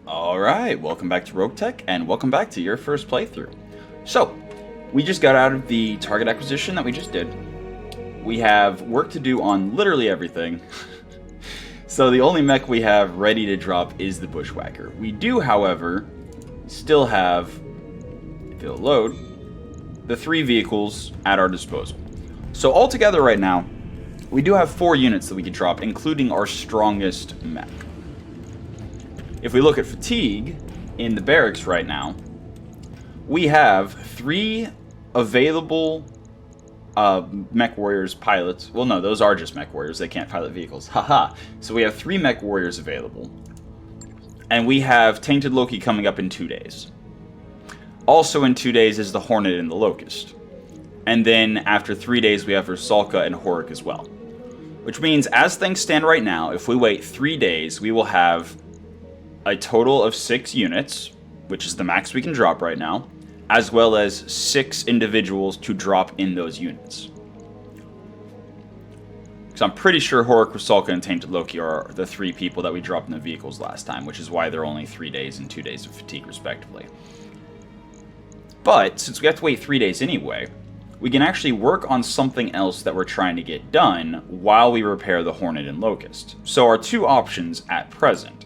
Alright, welcome back to Roguetech, and welcome back to your first playthrough. So, we just got out of the target acquisition that we just did. We have work to do on literally everything. So the only mech we have ready to drop is the Bushwhacker. We do, however, still have, if it'll load, the 3 vehicles at our disposal. So altogether right now, we do have 4 units that we can drop, including our strongest mech. If we look at fatigue in the barracks right now, we have 3 available Mechwarriors pilots. Well, no, those are just Mechwarriors. They can't pilot vehicles. Haha. So we have 3 Mechwarriors available. And we have Tainted Loki coming up in 2 days. Also in 2 days is the Hornet and the Locust. And then after 3 days we have Rusalka and Horik as well. Which means as things stand right now, if we wait 3 days, we will have a total of 6 units, which is the max we can drop right now, as well as 6 individuals to drop in those units. Because I'm pretty sure Horik, Rusalka, and Tainted Loki are the 3 people that we dropped in the vehicles last time, which is why they're only 3 days and 2 days of fatigue, respectively. But, since we have to wait 3 days anyway, we can actually work on something else that we're trying to get done while we repair the Hornet and Locust. So our 2 options at present,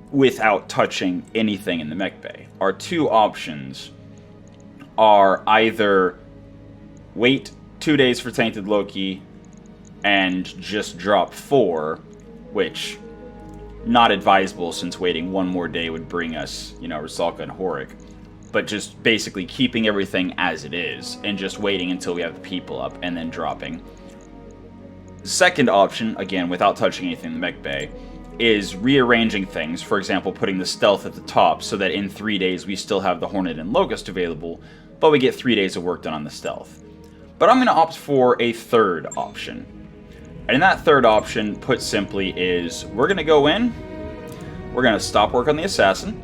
without touching anything in the mech bay, our 2 options are either wait 2 days for Tainted Loki and just drop 4, which not advisable since waiting 1 more day would bring us, Rusalka and Horik, but just basically keeping everything as it is and just waiting until we have the people up and then dropping. The second option, again without touching anything in the mech bay, is rearranging things, for example putting the stealth at the top so that in 3 days we still have the Hornet and Locust available, but we get 3 days of work done on the stealth. But I'm going to opt for a third option. And that third option, put simply, is we're going to go in, we're going to stop work on the Assassin,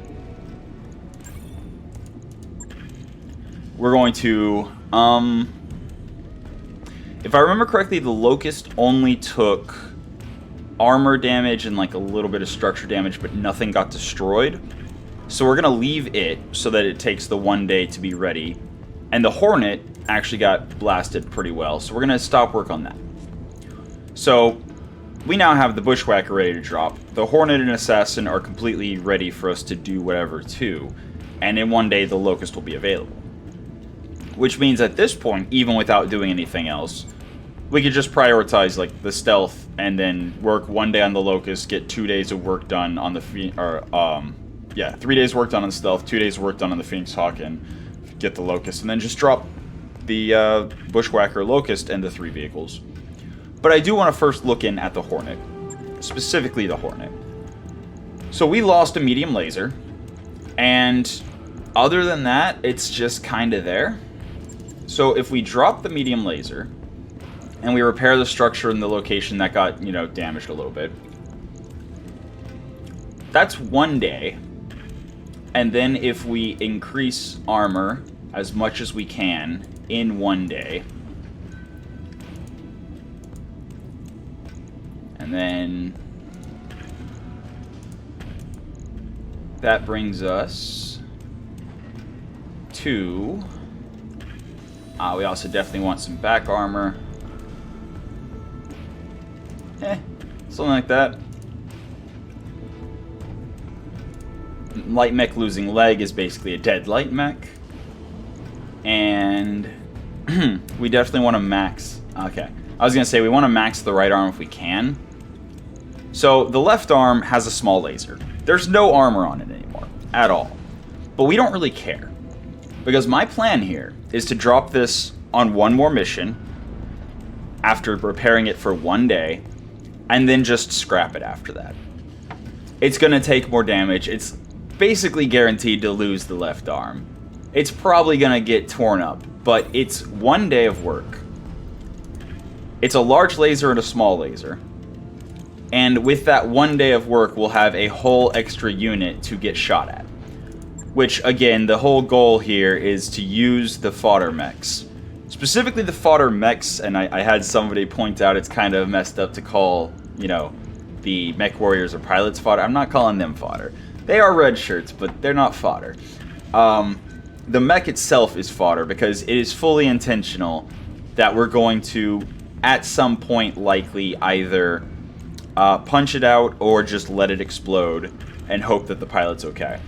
we're going to, if I remember correctly, the Locust only took armor damage and like a little bit of structure damage, but nothing got destroyed. So we're going to leave it so that it takes the 1 day to be ready. And the Hornet actually got blasted pretty well, so we're going to stop work on that. So we now have the Bushwhacker ready to drop. The Hornet and Assassin are completely ready for us to do whatever to. And in 1 day the Locust will be available. Which means at this point, even without doing anything else, we could just prioritize like the stealth and then work 1 day on the Locust, get 2 days of work done on the 3 days work done on the stealth, 2 days work done on the Phoenix Hawk, and get the Locust, and then just drop the Bushwhacker, Locust, and the 3 vehicles. But I do want to first look in at the Hornet, specifically the Hornet. So we lost a medium laser, and other than that, it's just kind of there. So if we drop the medium laser and we repair the structure in the location that got, damaged a little bit, that's 1 day. And then if we increase armor as much as we can in 1 day, and then that brings us to, we also definitely want some back armor. Something like that. Light mech losing leg is basically a dead light mech. And we definitely want to max. Okay. I was going to say we want to max the right arm if we can. So the left arm has a small laser. There's no armor on it anymore. At all. But we don't really care. Because my plan here is to drop this on 1 more mission after repairing it for 1 day, and then just scrap it after that. It's going to take more damage. It's basically guaranteed to lose the left arm. It's probably going to get torn up, but it's 1 day of work. It's a large laser and a small laser. And with that 1 day of work, we'll have a whole extra unit to get shot at. Which, again, the whole goal here is to use the fodder mechs. Specifically the fodder mechs, and I had somebody point out it's kind of messed up to call, the Mechwarriors or pilots fodder. I'm not calling them fodder. They are red shirts, but they're not fodder. The mech itself is fodder because it is fully intentional that we're going to, at some point, likely either punch it out or just let it explode and hope that the pilot's okay.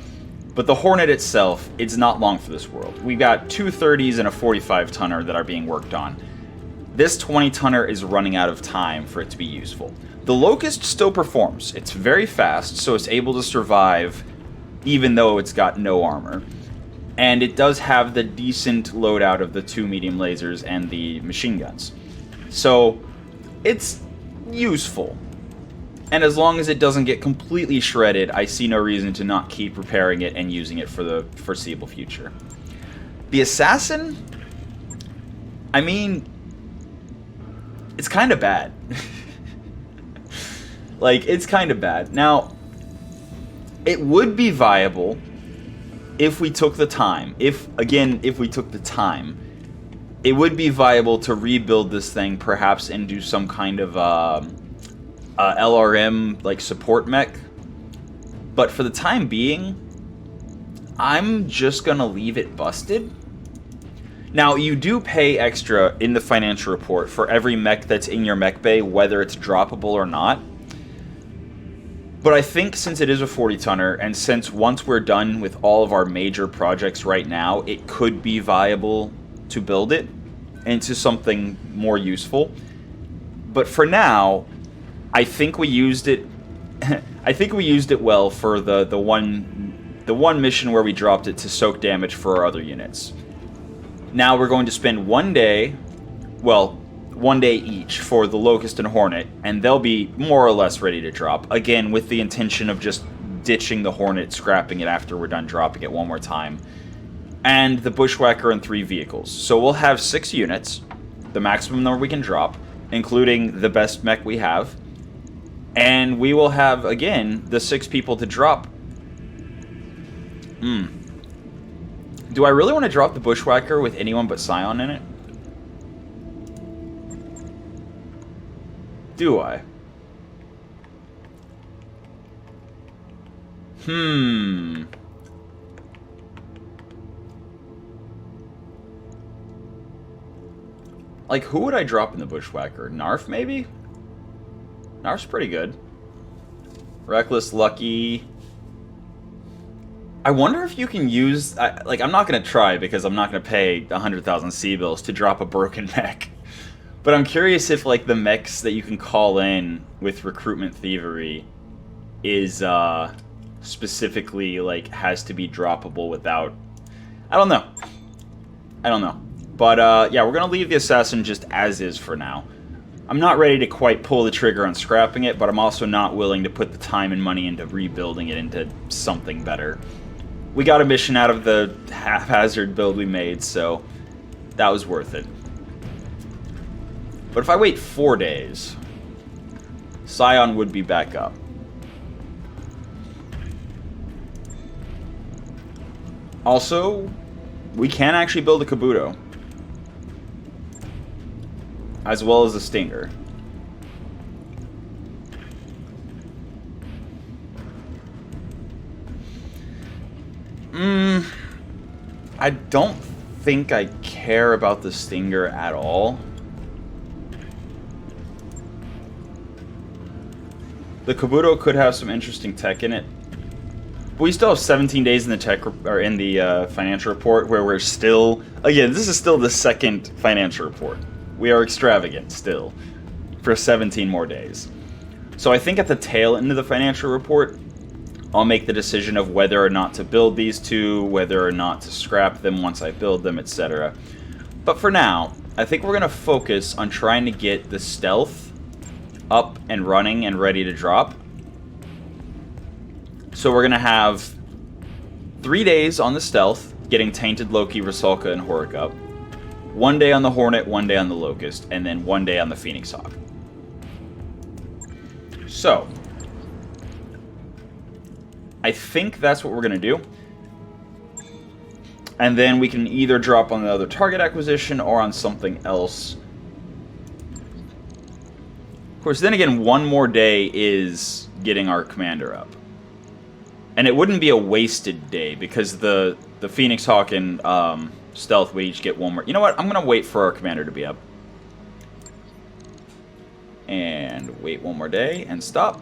But the Hornet itself, it's not long for this world. We've got 2 30s and a 45-tonner that are being worked on. This 20-tonner is running out of time for it to be useful. The Locust still performs. It's very fast, so it's able to survive even though it's got no armor. And it does have the decent loadout of the 2 medium lasers and the machine guns. So, it's useful. And as long as it doesn't get completely shredded, I see no reason to not keep repairing it and using it for the foreseeable future. The Assassin, I mean, it's kind of bad. Like, it's kind of bad. Now, it would be viable if we took the time. If we took the time, it would be viable to rebuild this thing, perhaps into some kind of LRM, like, support mech. But for the time being, I'm just gonna leave it busted. Now, you do pay extra in the financial report for every mech that's in your mech bay, whether it's droppable or not. But I think since it is a 40-tonner, and since once we're done with all of our major projects right now, it could be viable to build it into something more useful. But for now, I think we used it. I think we used it well for the one mission where we dropped it to soak damage for our other units. Now we're going to spend 1 day, well, 1 day each for the Locust and Hornet, and they'll be more or less ready to drop. Again, with the intention of just ditching the Hornet, scrapping it after we're done dropping it one more time. And the Bushwhacker and 3 vehicles. So we'll have 6 units, the maximum number we can drop, including the best mech we have. And we will have, again, the 6 people to drop. Do I really want to drop the Bushwhacker with anyone but Scion in it? Do I? Like, who would I drop in the Bushwhacker? Narf, maybe? Narf's pretty good. Reckless, Lucky. I wonder if you can use... like, I'm not going to try because I'm not going to pay 100,000 C-bills to drop a broken mech. But I'm curious if, like, the mechs that you can call in with Recruitment Thievery is, specifically, like, has to be droppable without... I don't know. But, yeah, we're going to leave the Assassin just as is for now. I'm not ready to quite pull the trigger on scrapping it, but I'm also not willing to put the time and money into rebuilding it into something better. We got a mission out of the haphazard build we made, so that was worth it. But if I wait 4 days, Scion would be back up. Also, we can actually build a Kabuto, as well as a Stinger. I don't think I care about the Stinger at all. The Kabuto could have some interesting tech in it. But we still have 17 days in the tech or in the financial report where we're still... Again, this is still the second financial report. We are extravagant still for 17 more days. So I think at the tail end of the financial report, I'll make the decision of whether or not to build these 2, whether or not to scrap them once I build them, etc. But for now, I think we're going to focus on trying to get the stealth up and running and ready to drop. So we're going to have 3 days on the stealth, getting Tainted Loki, Rusalka, and Horikup. 1 day on the Hornet, 1 day on the Locust, and then 1 day on the Phoenix Hawk. So, I think that's what we're going to do. And then we can either drop on the other target acquisition or on something else. Of course, then again, 1 more day is getting our commander up. And it wouldn't be a wasted day, because the Phoenix Hawk and Stealth would each get one more. You know what? I'm going to wait for our commander to be up. And wait one more day and stop.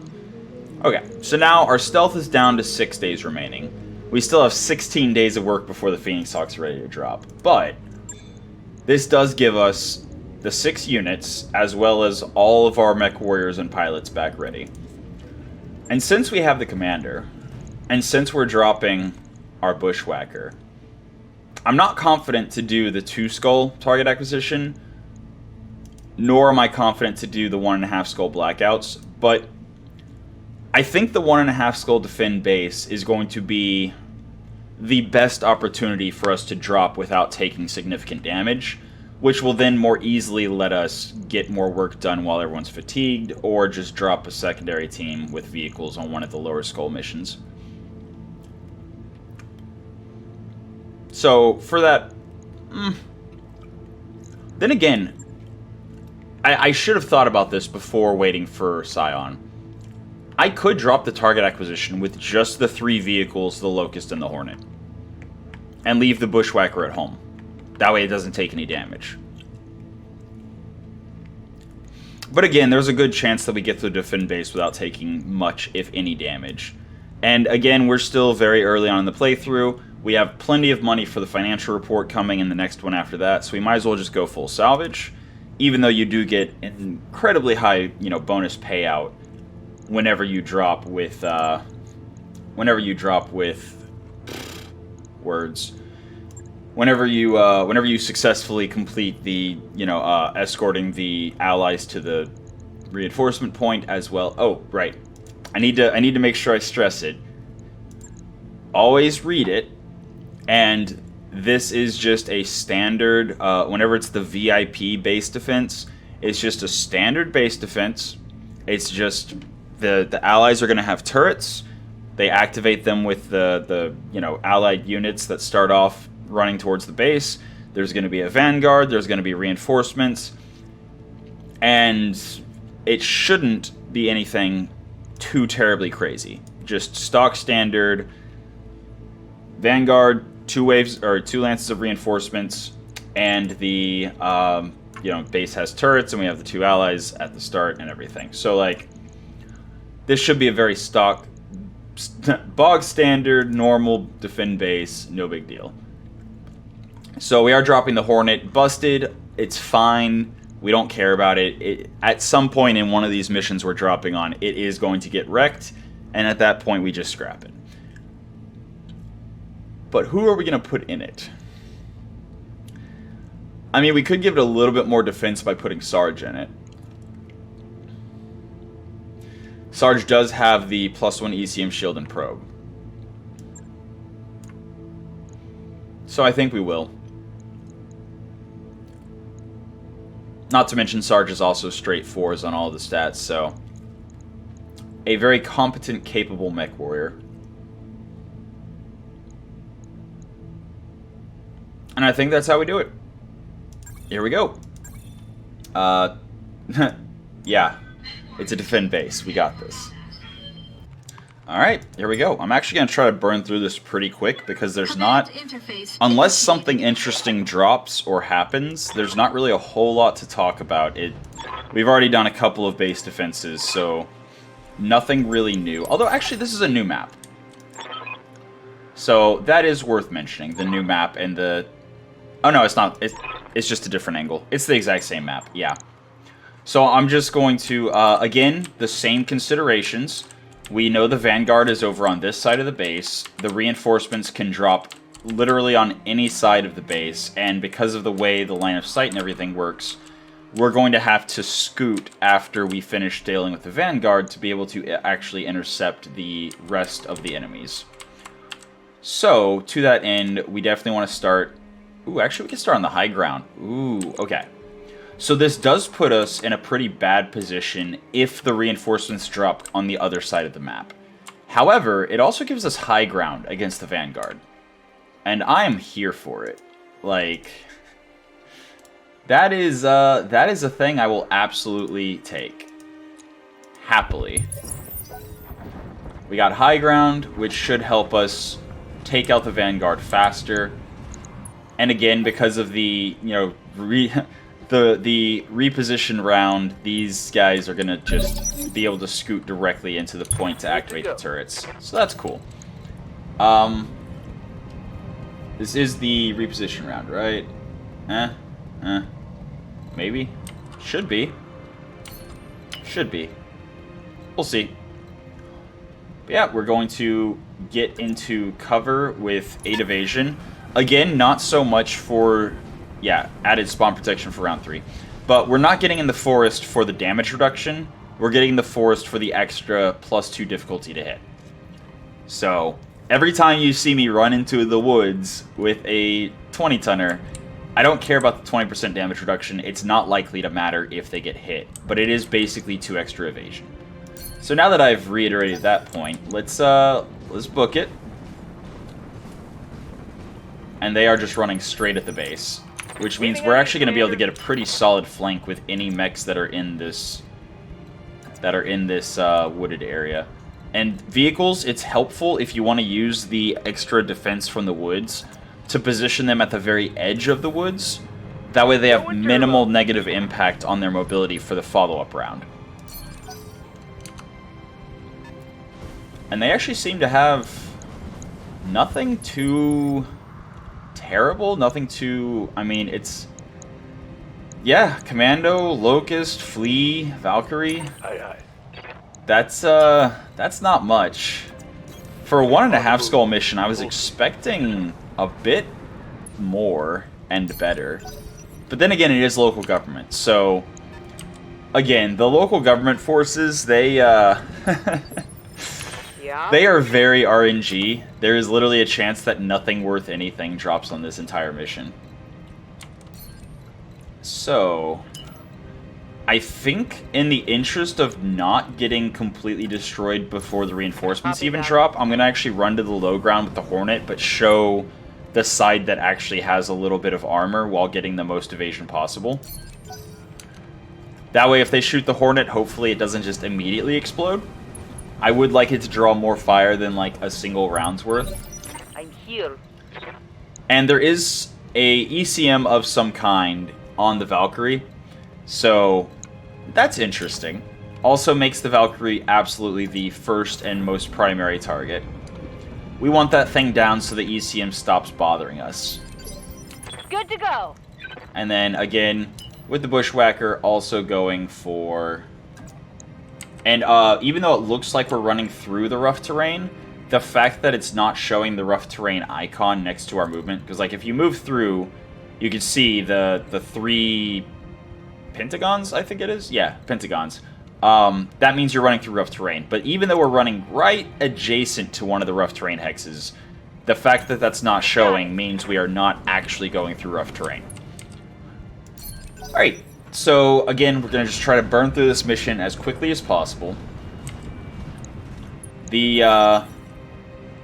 Okay, so now our Stealth is down to 6 days remaining. We still have 16 days of work before the Phoenix Hawk's ready to drop. But this does give us the 6 units, as well as all of our Mechwarriors and pilots back ready. And since we have the commander, and since we're dropping our Bushwhacker, I'm not confident to do the 2-skull target acquisition, nor am I confident to do the 1.5 skull blackouts, but I think the 1.5 skull defend base is going to be the best opportunity for us to drop without taking significant damage, which will then more easily let us get more work done while everyone's fatigued, or just drop a secondary team with vehicles on one of the lower skull missions. So, for that... Then again, I should have thought about this before waiting for Scion. I could drop the target acquisition with just the 3 vehicles, the Locust and the Hornet, and leave the Bushwhacker at home. That way it doesn't take any damage. But again, there's a good chance that we get to the defend base without taking much, if any, damage. And again, we're still very early on in the playthrough. We have plenty of money for the financial report coming in the next one after that, so we might as well just go full salvage, even though you do get an incredibly high, bonus payout whenever you drop with whenever you successfully complete the escorting the allies to the reinforcement point as well. Oh, right. I need to make sure I stress it. Always read it. And this is just a standard, whenever it's the VIP base defense, it's just a standard base defense. It's just the allies are going to have turrets. They activate them with the allied units that start off running towards the base. There's going to be a vanguard. There's going to be reinforcements. And it shouldn't be anything too terribly crazy. Just stock standard vanguard, 2 waves or 2 lances of reinforcements, and the base has turrets, and we have the 2 allies at the start and everything. So this should be a very stock, bog standard, normal defend base, no big deal. So we are dropping the Hornet. Busted, it's fine. We don't care about it. At some point in one of these missions we're dropping on, it is going to get wrecked, and at that point we just scrap it. But who are we going to put in it? I mean, we could give it a little bit more defense by putting Sarge in it. Sarge does have the +1 ECM shield and probe. So I think we will. Not to mention Sarge is also straight 4s on all the stats, so a very competent, capable Mechwarrior. And I think that's how we do it. Here we go. Yeah, it's a defend base. We got this. Alright, here we go. I'm actually going to try to burn through this pretty quick because there's not... Unless something interesting drops or happens, there's not really a whole lot to talk about. We've already done a couple of base defenses, so nothing really new. Although, actually, this is a new map. So, that is worth mentioning. The new map and the... Oh, no, it's not. It's just a different angle. It's the exact same map, yeah. So I'm just going to, again, the same considerations. We know the Vanguard is over on this side of the base. The reinforcements can drop literally on any side of the base. And because of the way the line of sight and everything works, we're going to have to scoot after we finish dealing with the Vanguard to be able to actually intercept the rest of the enemies. So, to that end, we definitely want to start... Ooh, actually, we can start on the high ground. Ooh, okay. So this does put us in a pretty bad position if the reinforcements drop on the other side of the map. However, it also gives us high ground against the Vanguard. And I am here for it. That is a thing I will absolutely take. Happily. We got high ground, which should help us take out the Vanguard faster. And again, because of the, you know, the reposition round, these guys are going to just be able to scoot directly into the point to activate the turrets. So that's cool. This is the reposition round, right? Maybe? Should be. Should be. We'll see. But yeah, we're going to get into cover with 8 evasion. Again, not so much for, yeah, added spawn protection for round 3. But we're not getting in the forest for the damage reduction. We're getting in the forest for the extra +2 difficulty to hit. So, every time you see me run into the woods with a 20-tonner, I don't care about the 20% damage reduction. It's not likely to matter if they get hit. But it is basically 2 extra evasion. So now that I've reiterated that point, let's book it. And they are just running straight at the base, which means we're actually going to be able to get a pretty solid flank with any mechs that are in this wooded area. And vehicles, it's helpful if you want to use the extra defense from the woods to position them at the very edge of the woods. That way they have minimal negative impact on their mobility for the follow-up round. And they actually seem to have nothing too terrible, nothing too... I mean, it's... Yeah, Commando, Locust, Flea, Valkyrie. Aye. That's not much. For a 1.5 skull mission, I was expecting a bit more and better. But then again, it is local government, so... Again, the local government forces, they, they are very RNG. There is literally a chance that nothing worth anything drops on this entire mission. So, I think in the interest of not getting completely destroyed before the reinforcements even drop, I'm going to actually run to the low ground with the Hornet, but show the side that actually has a little bit of armor while getting the most evasion possible. That way, if they shoot the Hornet, hopefully it doesn't just immediately explode. I would like it to draw more fire than like a single round's worth. I'm here. And there is a ECM of some kind on the Valkyrie, so that's interesting. Also makes the Valkyrie absolutely the first and most primary target. We want that thing down so the ECM stops bothering us. Good to go. And then again, with the Bushwhacker also going for... And even though it looks like we're running through the rough terrain, the fact that it's not showing the rough terrain icon next to our movement, because like if you move through, you can see the 3 pentagons, I think it is? Yeah, pentagons. That means you're running through rough terrain. But even though we're running right adjacent to one of the rough terrain hexes, the fact that that's not showing means we are not actually going through rough terrain. Alright, so again, we're going to just try to burn through this mission as quickly as possible. The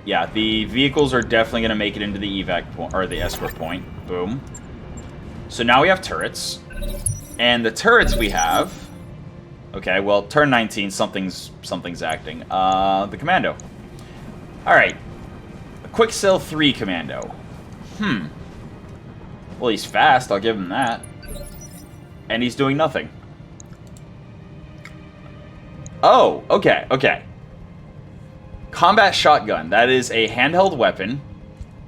vehicles are definitely going to make it into the evac point, or the escort point. Boom. So now we have turrets. And the turrets we have... Okay, well, turn 19, something's acting. The Commando. Alright. Quicksell 3 Commando. Well, he's fast, I'll give him that. And he's doing nothing. Oh, okay. Combat shotgun. That is a handheld weapon.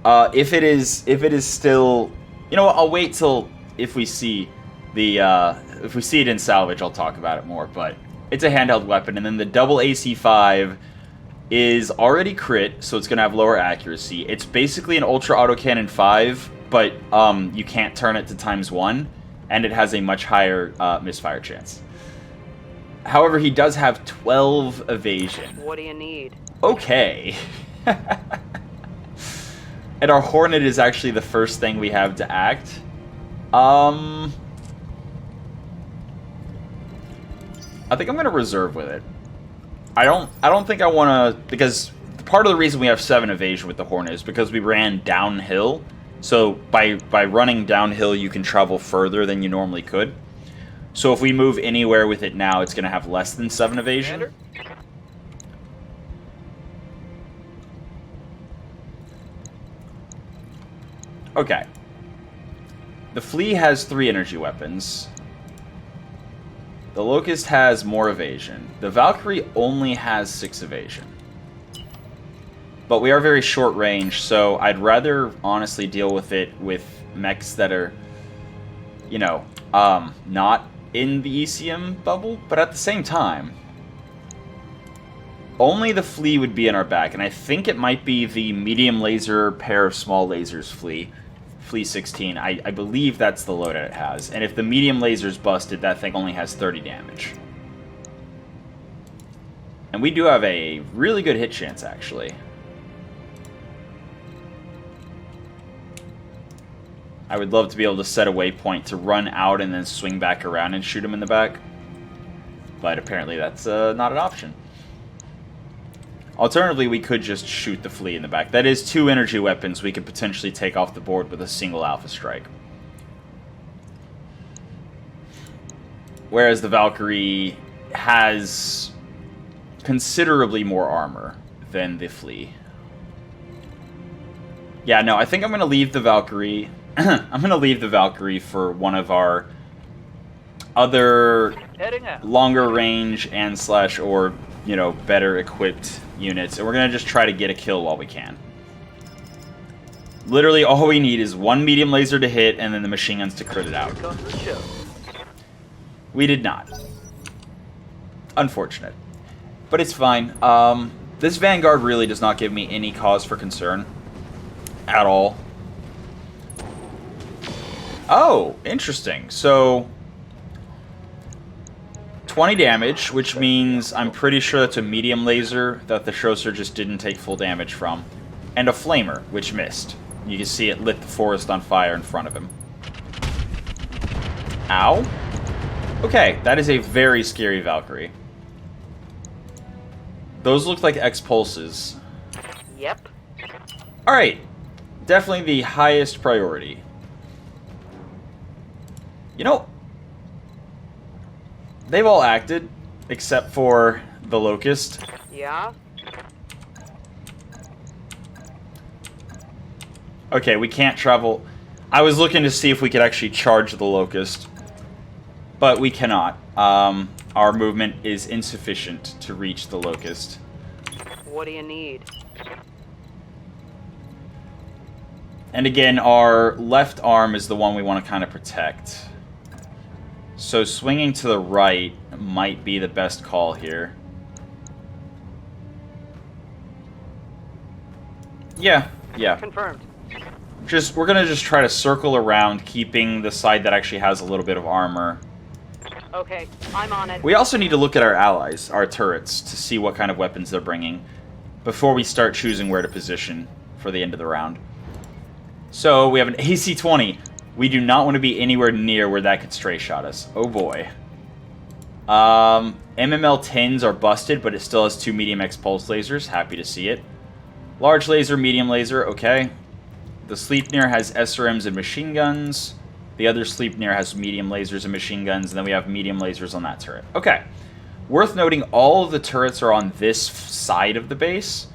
If it is still... You know what, I'll wait till if we see it in salvage, I'll talk about it more, but it's a handheld weapon. And then the double AC5 is already crit, so it's going to have lower accuracy. It's basically an Ultra Autocannon 5, but you can't turn it to ×1, and it has a much higher misfire chance. However, he does have 12 evasion. What do you need? Okay. And our Hornet is actually the first thing we have to act. I think I'm going to reserve with it. I don't think I want to... Because part of the reason we have 7 evasion with the Hornet is because we ran downhill. So by running downhill, you can travel further than you normally could. So if we move anywhere with it now, it's going to have less than 7 evasion. Okay. The Flea has 3 energy weapons. The Locust has more evasion. The Valkyrie only has 6 evasion. But we are very short range, so I'd rather honestly deal with it with mechs that are, you know, not in the ECM bubble, but at the same time, only the Flea would be in our back, and I think it might be the medium laser pair of small lasers Flea 16. I believe that's the loadout it has, and if the medium laser's busted, that thing only has 30 damage. And we do have a really good hit chance, actually. I would love to be able to set a waypoint to run out and then swing back around and shoot him in the back. But apparently that's not an option. Alternatively, we could just shoot the Flea in the back. That is 2 energy weapons we could potentially take off the board with a single Alpha Strike. Whereas the Valkyrie has considerably more armor than the Flea. Yeah, no, I think I'm going to leave the Valkyrie... I'm going to leave the Valkyrie for one of our other longer range and / or, you know, better equipped units. And we're going to just try to get a kill while we can. Literally, all we need is 1 medium laser to hit and then the machine guns to crit it out. We did not. Unfortunate. But it's fine. This Vanguard really does not give me any cause for concern. At all. Oh, interesting. So, 20 damage, which means I'm pretty sure that's a medium laser that the Schroesser just didn't take full damage from. And a flamer, which missed. You can see it lit the forest on fire in front of him. Ow. Okay, that is a very scary Valkyrie. Those look like X-Pulses. Yep. Alright. Definitely the highest priority. You know, they've all acted, except for the Locust. Yeah? Okay, we can't travel. I was looking to see if we could actually charge the Locust, but we cannot. Our movement is insufficient to reach the Locust. What do you need? And again, our left arm is the one we want to kind of protect. So swinging to the right might be the best call here. Yeah. Confirmed. We're gonna just try to circle around, keeping the side that actually has a little bit of armor. Okay, I'm on it. We also need to look at our allies, our turrets, to see what kind of weapons they're bringing before we start choosing where to position for the end of the round. So we have an AC-20. We do not want to be anywhere near where that could stray shot us. Oh boy. MML-10s are busted, but it still has 2 medium X-Pulse lasers. Happy to see it. Large laser, medium laser, okay. The Sleipnir has SRMs and machine guns. The other Sleipnir has medium lasers and machine guns, and then we have medium lasers on that turret. Okay. Worth noting, all of the turrets are on this side of the base.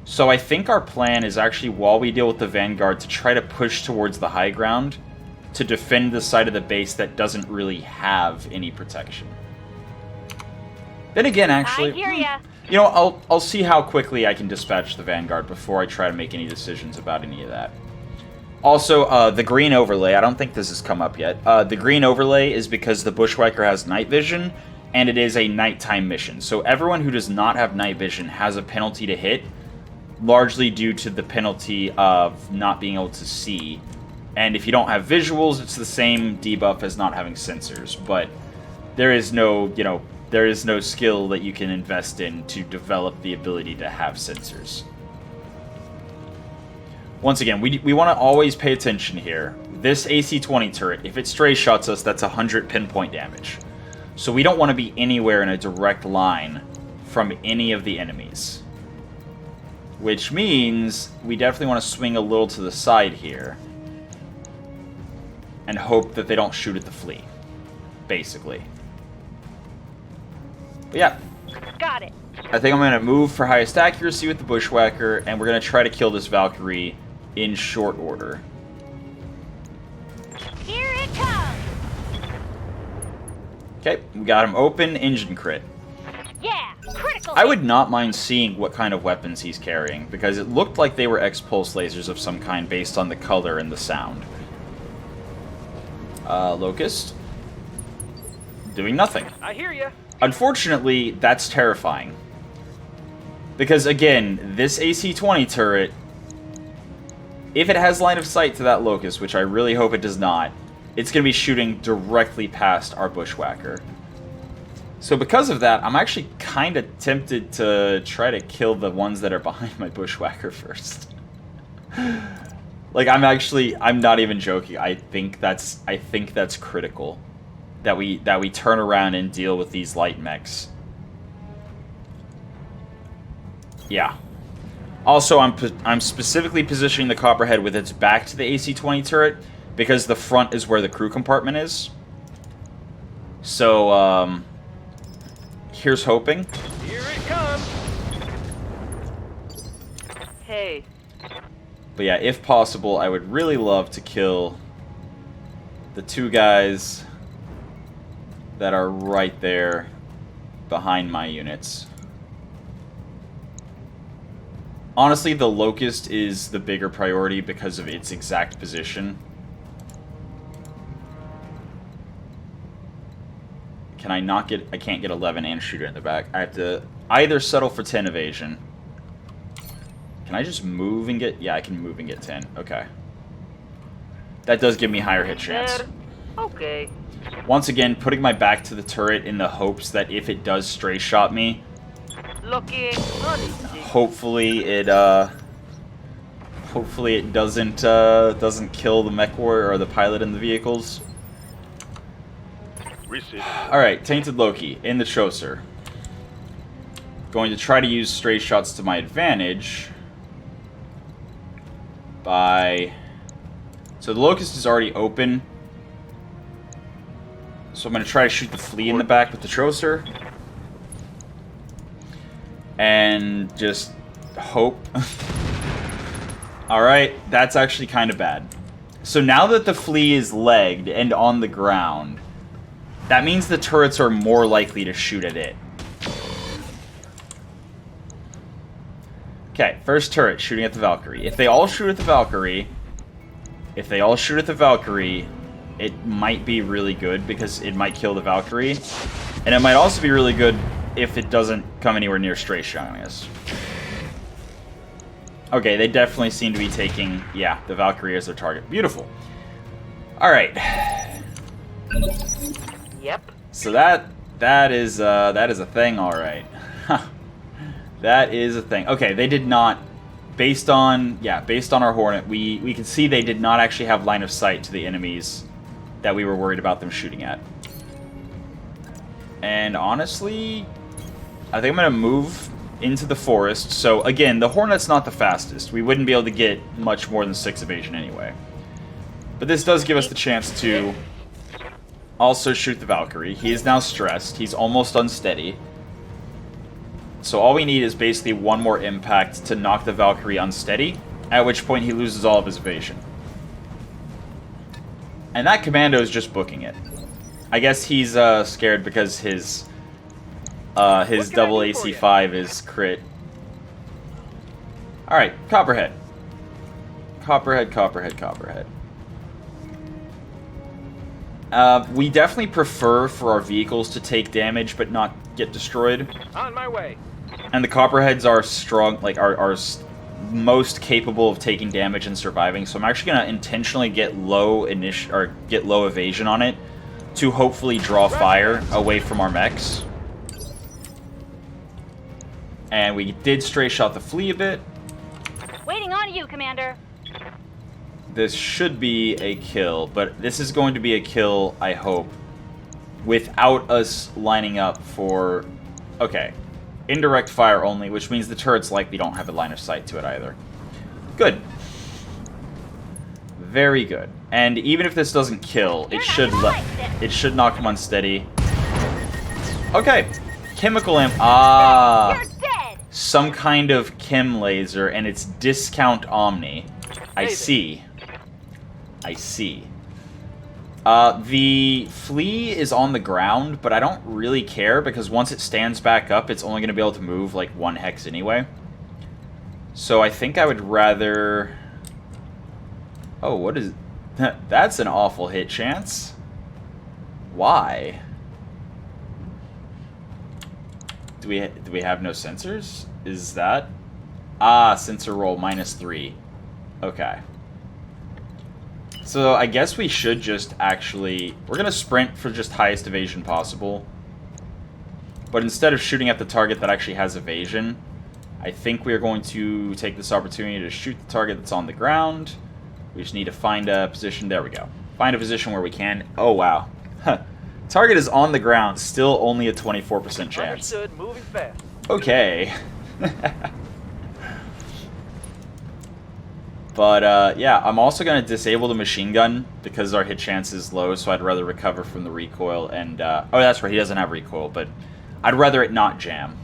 So I think our plan is actually, while we deal with the Vanguard, to try to push towards the high ground to defend the side of the base that doesn't really have any protection. Then again, actually, I hear ya. you know, I'll see how quickly I can dispatch the Vanguard before I try to make any decisions about any of that. Also, the green overlay, I don't think this has come up yet. The green overlay is because the Bushwhacker has night vision, and it is a nighttime mission. So everyone who does not have night vision has a penalty to hit, largely due to the penalty of not being able to see. And if you don't have visuals, it's the same debuff as not having sensors. But there is no, you know, there is no skill that you can invest in to develop the ability to have sensors. Once again, we want to always pay attention here. This AC-20 turret, if it stray shots us, that's 100 pinpoint damage. So we don't want to be anywhere in a direct line from any of the enemies. Which means we definitely want to swing a little to the side here. And hope that they don't shoot at the Flea. Basically. But yeah. Got it. I think I'm going to move for highest accuracy with the Bushwhacker, and we're going to try to kill this Valkyrie in short order. Okay, we got him open. Engine crit. Yeah, critical. I would not mind seeing what kind of weapons he's carrying, because it looked like they were X-pulse lasers of some kind based on the color and the sound. Locust. Doing nothing. I hear you. Unfortunately, that's terrifying. Because, again, this AC-20 turret, if it has line of sight to that Locust, which I really hope it does not, it's going to be shooting directly past our Bushwhacker. So because of that, I'm actually kind of tempted to try to kill the ones that are behind my Bushwhacker first. Like, I'm not even joking. I think that's critical. That we turn around and deal with these light mechs. Yeah. Also, I'm specifically positioning the Copperhead with its back to the AC-20 turret, because the front is where the crew compartment is. So, here's hoping. Here it comes. Hey. But yeah, if possible, I would really love to kill the two guys that are right there behind my units. Honestly, the Locust is the bigger priority because of its exact position. Can I not get... I can't get 11 and shoot it in the back. I have to either settle for 10 evasion. Can I just move and get... Yeah, I can move and get 10. Okay. That does give me higher hit chance. Okay. Once again, putting my back to the turret in the hopes that if it does stray shot me, Looking hopefully it doesn't kill the Mechwarrior or the pilot in the vehicles. Alright, Tainted Loki in the Choser. Going to try to use stray shots to my advantage by... So the Locust is already open. So I'm going to try to shoot the flea in the back with the Choser. And just hope. Alright, that's actually kind of bad. So now that the flea is legged and on the ground, that means the turrets are more likely to shoot at it. Okay, first turret shooting at the Valkyrie. If they all shoot at the Valkyrie, it might be really good because it might kill the Valkyrie. And it might also be really good if it doesn't come anywhere near stray shotting us. Okay, they definitely seem to be taking, yeah, the Valkyrie as their target. Beautiful. Alright. Yep. So that is a thing, alright. That is a thing. Okay, they did not, based on our Hornet, we can see they did not actually have line of sight to the enemies that we were worried about them shooting at. And honestly, I think I'm going to move into the forest. So again, the Hornet's not the fastest. We wouldn't be able to get much more than 6 evasion anyway. But this does give us the chance to also shoot the Valkyrie. He is now stressed. He's almost unsteady. So all we need is basically one more impact to knock the Valkyrie unsteady, at which point he loses all of his evasion. And that commando is just booking it. I guess he's scared because his double AC5 is crit. Alright, Copperhead. Copperhead. We definitely prefer for our vehicles to take damage but not get destroyed. On my way. And the Copperheads are strong, like are most capable of taking damage and surviving. So I'm actually gonna intentionally get low evasion on it to hopefully draw fire away from our mechs. And we did stray shot the flea a bit. Waiting on you, Commander. This should be a kill, but this is going to be a kill, I hope, without us lining up for... Okay. Indirect fire only, which means the turrets likely don't have a line of sight to it either. Good. Very good. And even if this doesn't kill, it should knock him unsteady. Okay. Chemical amp. Ah. You're dead. Some kind of chem laser, and it's discount Omni. I see. The flea is on the ground, but I don't really care because once it stands back up, it's only going to be able to move like 1 hex anyway. So I think I would rather... Oh, what is... That's an awful hit chance. Why? Do we have no sensors? Is that... Ah, sensor roll -3. Okay. So I guess we should just actually... We're going to sprint for just highest evasion possible. But instead of shooting at the target that actually has evasion, I think we are going to take this opportunity to shoot the target that's on the ground. We just need to find a position. There we go. Find a position where we can... Oh, wow. Target is on the ground. Still only a 24% chance. Understood. Moving fast. Okay. But, yeah, I'm also going to disable the machine gun because our hit chance is low, so I'd rather recover from the recoil. And, oh, that's right, he doesn't have recoil, but I'd rather it not jam.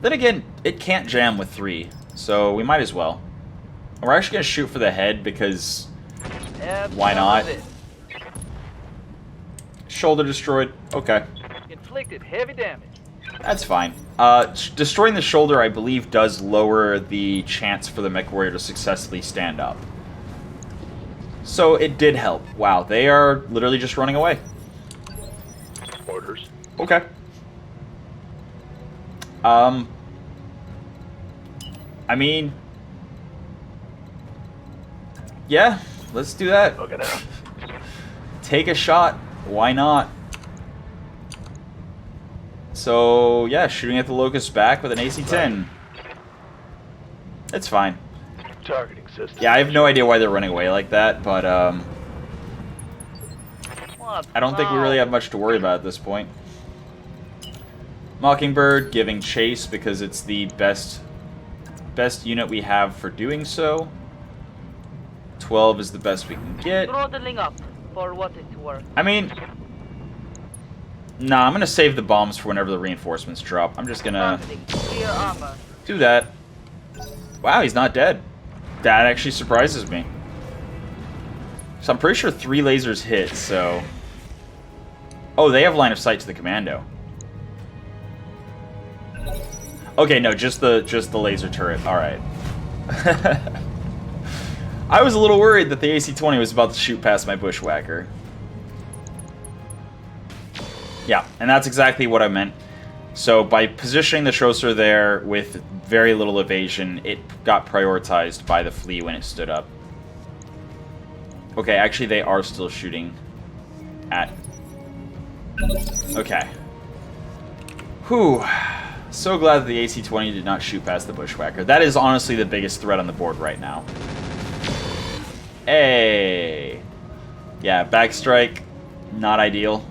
Then again, it can't jam with 3, so we might as well. And we're actually going to shoot for the head because why not? Shoulder destroyed. Okay. Inflicted heavy damage. That's fine. Destroying the shoulder, I believe, does lower the chance for the Mechwarrior to successfully stand up. So it did help. Wow, they are literally just running away. Orders. Okay. I mean... Yeah, let's do that. Looking out. Take a shot. Why not? So, yeah, shooting at the Locust back with an AC-10. It's fine. Targeting system. Yeah, I have no idea why they're running away like that, but, What? I don't think we really have much to worry about at this point. Mockingbird giving chase because it's the best unit we have for doing so. 12 is the best we can get. Throttling up for what it's worth. I mean... Nah, I'm gonna save the bombs for whenever the reinforcements drop. I'm just gonna Clear armor. do that. Wow, he's not dead. That actually surprises me. So I'm pretty sure 3 lasers hit, so... Oh, they have line of sight to the commando. Okay, no, just the laser turret. Alright. I was a little worried that the AC-20 was about to shoot past my bushwhacker. Yeah, and that's exactly what I meant. So by positioning the Trosser there with very little evasion, it got prioritized by the flea when it stood up. Okay, actually they are still shooting at... Okay. Whew. So glad that the AC-20 did not shoot past the bushwhacker. That is honestly the biggest threat on the board right now. Hey! Yeah, backstrike, not ideal.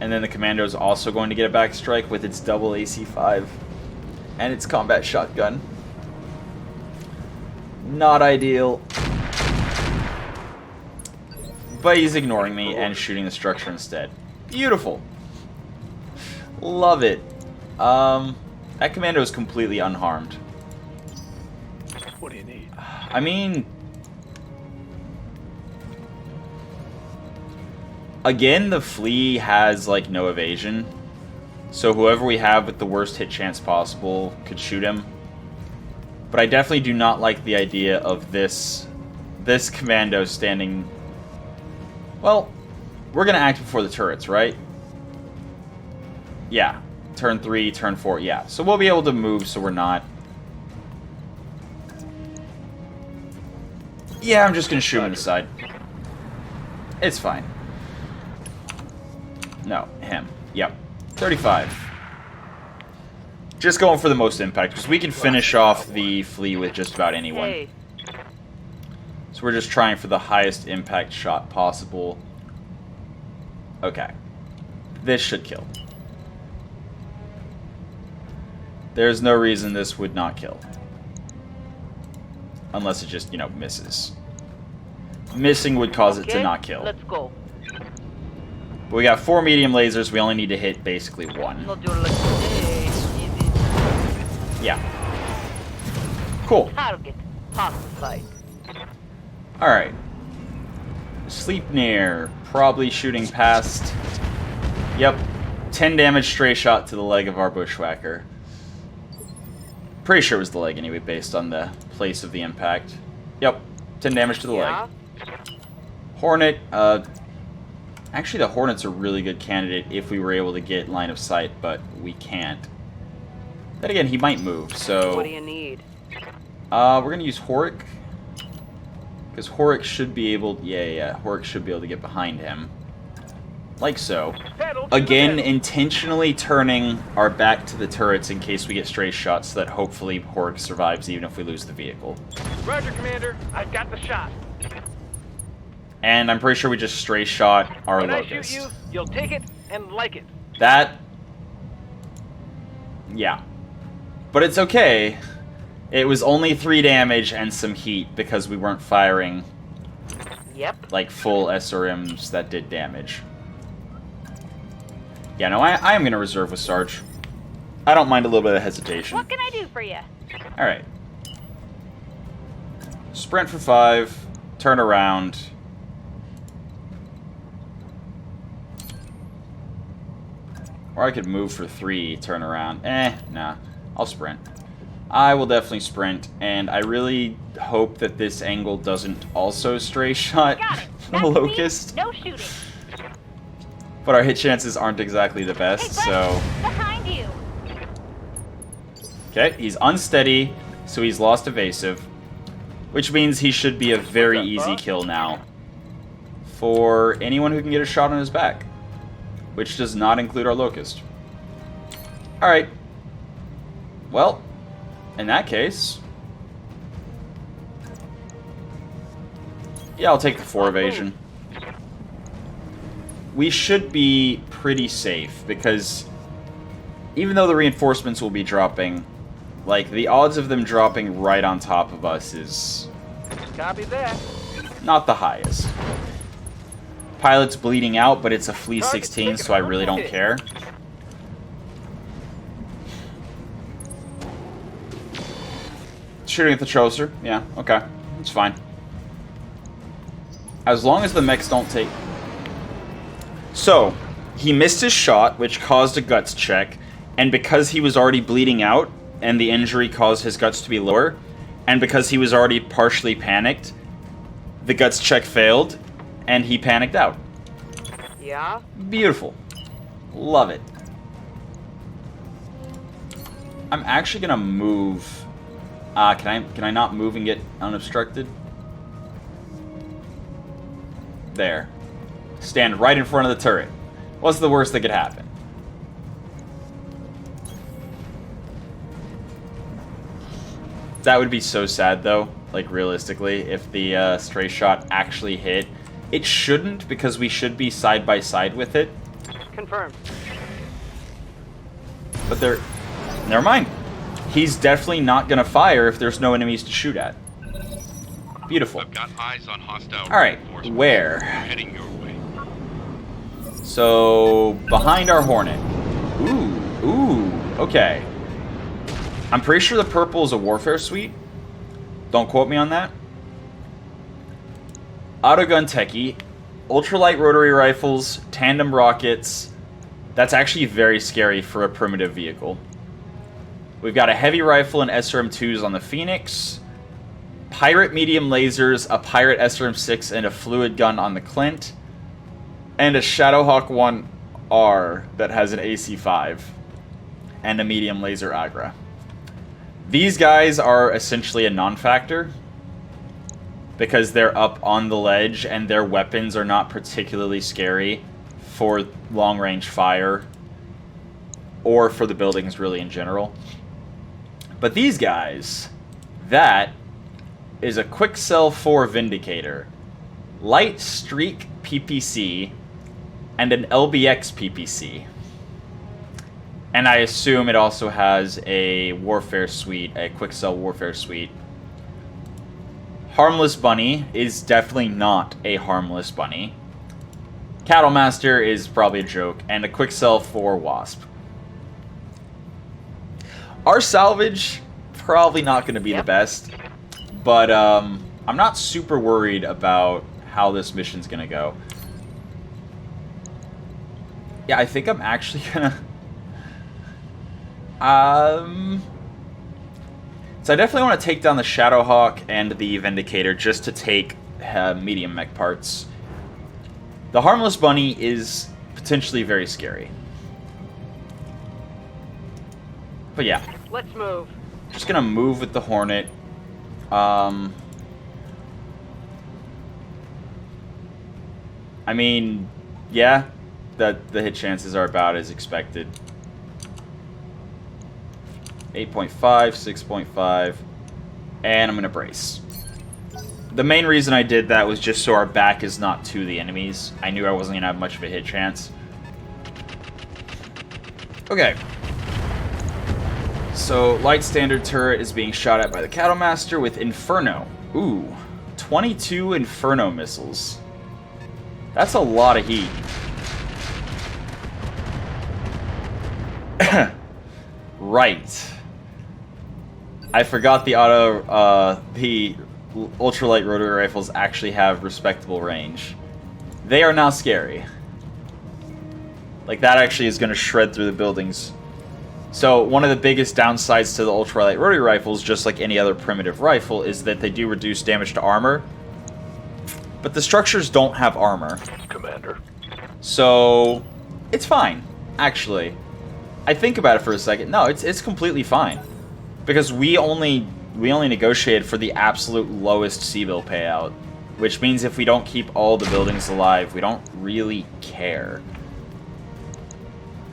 And then the commando is also going to get a backstrike with its double AC-5 and its combat shotgun. Not ideal. But he's ignoring me and shooting the structure instead. Beautiful. Love it. That commando is completely unharmed. What do you need? I mean... Again, the flea has, like, no evasion. So whoever we have with the worst hit chance possible could shoot him. But I definitely do not like the idea of this commando standing... Well, we're going to act before the turrets, right? Yeah. Turn 3, turn 4, yeah. So we'll be able to move so we're not... Yeah, I'm just going to shoot him in the side. It's fine. No, him. Yep. 35. Just going for the most impact, because we can finish off the flea with just about anyone. Hey. So we're just trying for the highest impact shot possible. Okay. This should kill. There's no reason this would not kill. Unless it just, you know, misses. Missing would cause it to not kill. Let's go. But we got 4 medium lasers. We only need to hit basically 1. Not your lucky day. Easy. Yeah. Cool. Target. Pacified. Alright. Sleipnir, probably shooting past. Yep, 10 damage stray shot to the leg of our bushwhacker. Pretty sure it was the leg anyway, based on the place of the impact. Yep, 10 damage to the leg. Hornet, actually the Hornet's a really good candidate if we were able to get line of sight, but we can't. Then again, he might move, so... What do you need? We're gonna use Horik. Because Horik should be able... Yeah, Horik should be able to get behind him. Like so. Again, intentionally turning our back to the turrets in case we get stray shots so that hopefully Horik survives even if we lose the vehicle. Roger, Commander. I've got the shot. And I'm pretty sure we just stray shot our When Locust. I shoot you, you'll take it and like it. That... Yeah. But it's okay. It was only 3 damage and some heat because we weren't firing Yep. like full SRMs that did damage. Yeah, no, I am going to reserve with Sarge. I don't mind a little bit of hesitation. What can I do for you? Alright. Sprint for 5. Turn around. Or I could move for 3, turn around. Nah. I'll sprint. I will definitely sprint, and I really hope that this angle doesn't also stray shot Got it. the That's me, Locust. no shooting. But our hit chances aren't exactly the best, Hey, so... buddy, behind you. Okay, he's unsteady, so he's lost evasive. Which means he should be a very easy kill now. For anyone who can get a shot on his back. Which does not include our Locust. Alright. Well, in that case... Yeah, I'll take the 4 evasion. We should be pretty safe, because even though the reinforcements will be dropping, like, the odds of them dropping right on top of us is Copy that. not the highest. Pilot's bleeding out, but it's a Flea 16, so I really don't care. Shooting at the Troser, yeah, okay, it's fine. As long as the mechs don't take... So, he missed his shot, which caused a guts check, and because he was already bleeding out, and the injury caused his guts to be lower, and because he was already partially panicked, the guts check failed, and he panicked out. Yeah? Beautiful. Love it. I'm actually gonna move... can I not move and get unobstructed? There. Stand right in front of the turret. What's the worst that could happen? That would be so sad, though, like, realistically, if the stray shot actually hit. It shouldn't, because we should be side by side with it. Confirmed. But they're... Never mind. He's definitely not gonna fire if there's no enemies to shoot at. Beautiful. I've got eyes on hostile Alright, reinforcements. where? Heading your way. So, behind our Hornet. Ooh, okay. I'm pretty sure the purple is a warfare suite. Don't quote me on that. Autogun techie. Ultralight rotary rifles, tandem rockets. That's actually very scary for a primitive vehicle. We've got a heavy rifle and SRM-2s on the Phoenix. Pirate medium lasers, a Pirate SRM-6, and a fluid gun on the Clint. And a Shadowhawk 1R that has an AC-5. And a medium laser Agra. These guys are essentially a non-factor. Because they're up on the ledge and their weapons are not particularly scary for long-range fire. Or for the buildings really in general. But these guys, that is a Quicksell 4 Vindicator, Light Streak PPC, and an LBX PPC. And I assume it also has a Warfare Suite, a Quicksell Warfare Suite. Harmless Bunny is definitely not a Harmless Bunny. Cattle Master is probably a joke, and a Quicksell 4 Wasp. Our salvage, probably not going to be the best, but I'm not super worried about how this mission's gonna go. Yeah, I think I'm actually gonna... So I definitely want to take down the Shadowhawk and the Vindicator just to take medium mech parts. The Harmless Bunny is potentially very scary. But yeah. Let's move. Just gonna move with the Hornet. I mean, yeah, the hit chances are about as expected. 8.5, 6.5, and I'm gonna brace. The main reason I did that was just so our back is not to the enemies. I knew I wasn't gonna have much of a hit chance. Okay. So, light standard turret is being shot at by the Cattlemaster with Inferno. Ooh, 22 Inferno missiles. That's a lot of heat. Right. I forgot the the ultralight rotary rifles actually have respectable range. They are now scary. Like, that actually is going to shred through the buildings. So, one of the biggest downsides to the ultralight rotary rifles, just like any other primitive rifle, is that they do reduce damage to armor. But the structures don't have armor. Commander. So, it's fine, actually. I think about it for a second. No, it's completely fine. Because we only negotiated for the absolute lowest C-bill payout. Which means if we don't keep all the buildings alive, we don't really care.